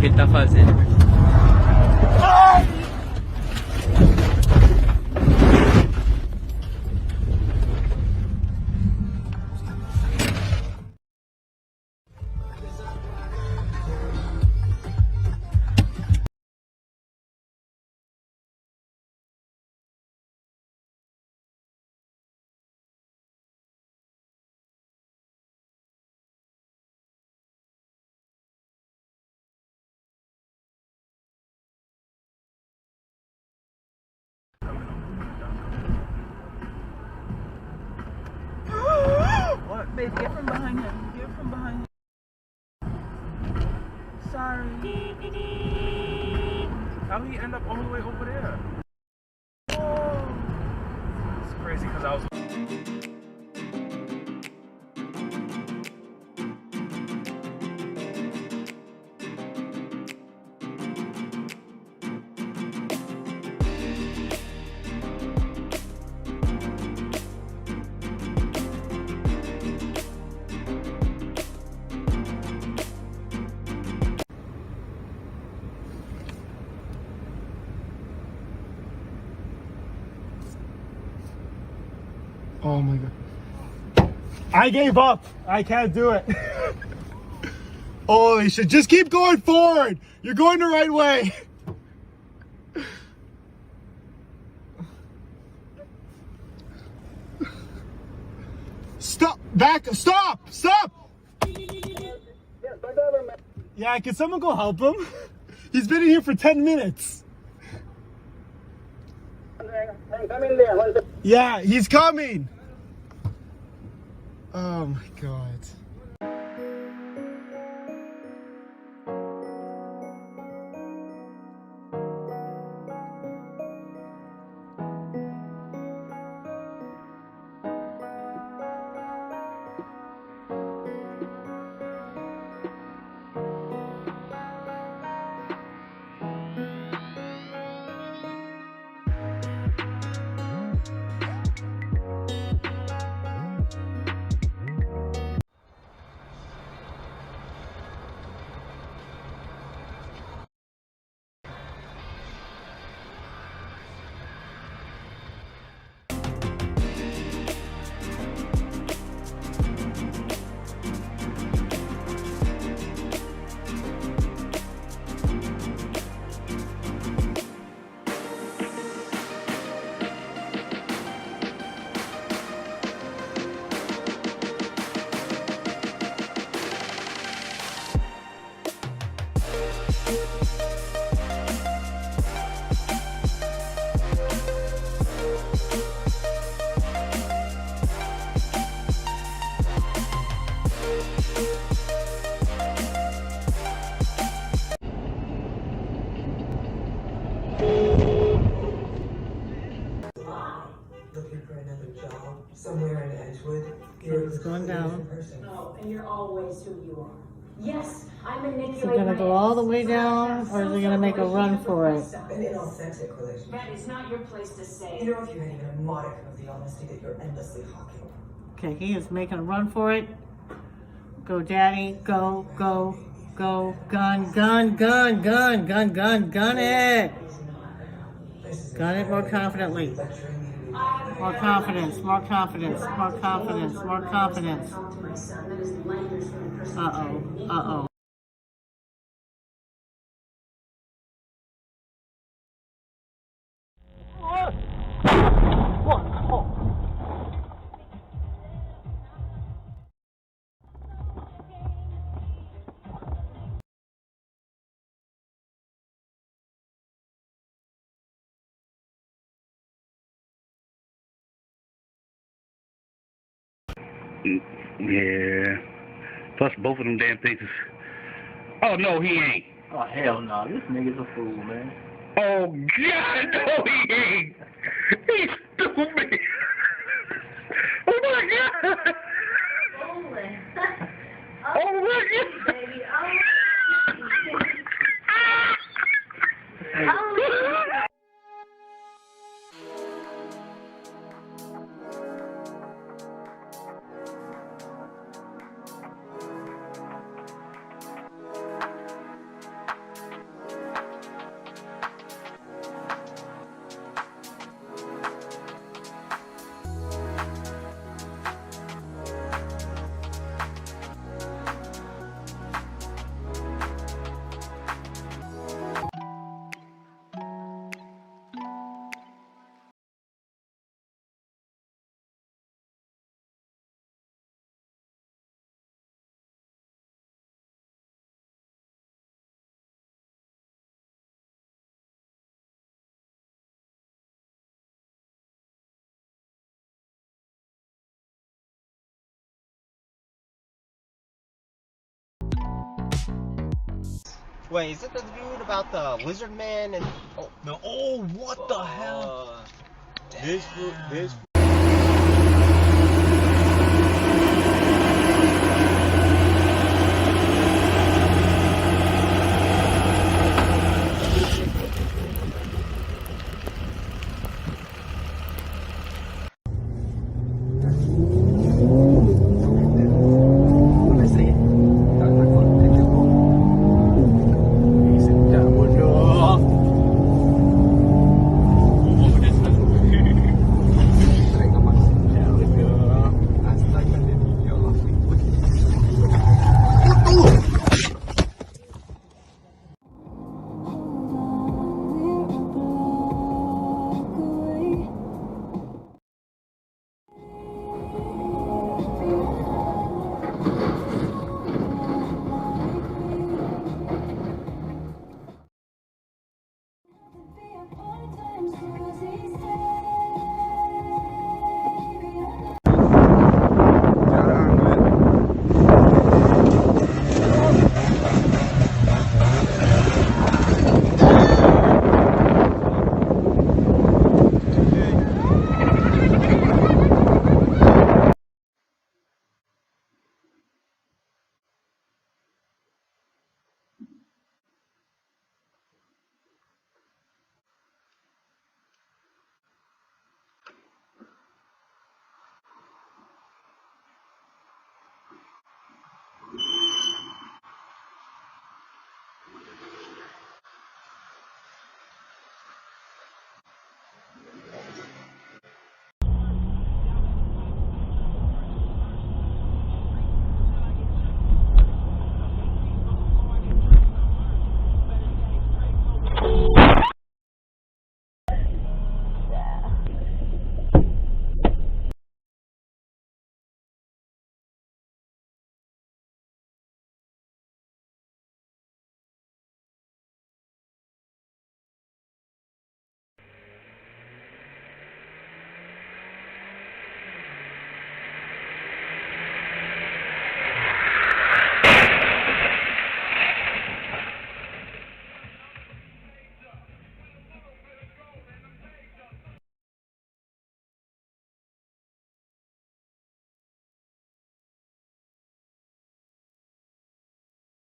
que ele tá fazendo. What? Babe, get from behind him. Get from behind him. Sorry. How he end up all the way over there? Oh. It's crazy because I was... Oh my god. I gave up. I can't do it. Holy shit. Just keep going forward. You're going the right way. Stop. Back. Stop. Stop. Yeah, can someone go help him? He's been in here for 10 minutes. Yeah, he's coming. Oh my god. Looking for another job somewhere in Edgewood. You're going down. No, and you're always who you are. Yes, I manipulate. Is it gonna go all the way down, or is it gonna make a run for it? an inauthentic relationship. That is not your place to say. You know, if you had even a modicum of the honesty that you're endlessly hawking. Okay, he is making a run for it. Go, daddy, go, go, go, gun, gun, gun, gun, gun, gun, gun it. Gun it more confidently. More confidence, more confidence, more confidence, more confidence. Uh-oh, uh-oh. Yeah. Plus both of them damn things is... Oh, no, he ain't. Oh, hell no. This nigga's a fool, man. Oh, God, no, he ain't. He's stupid. Oh, my God. Oh, my God. Baby, Wait, is it the dude about the lizard man and? Oh No. Oh, what the hell? this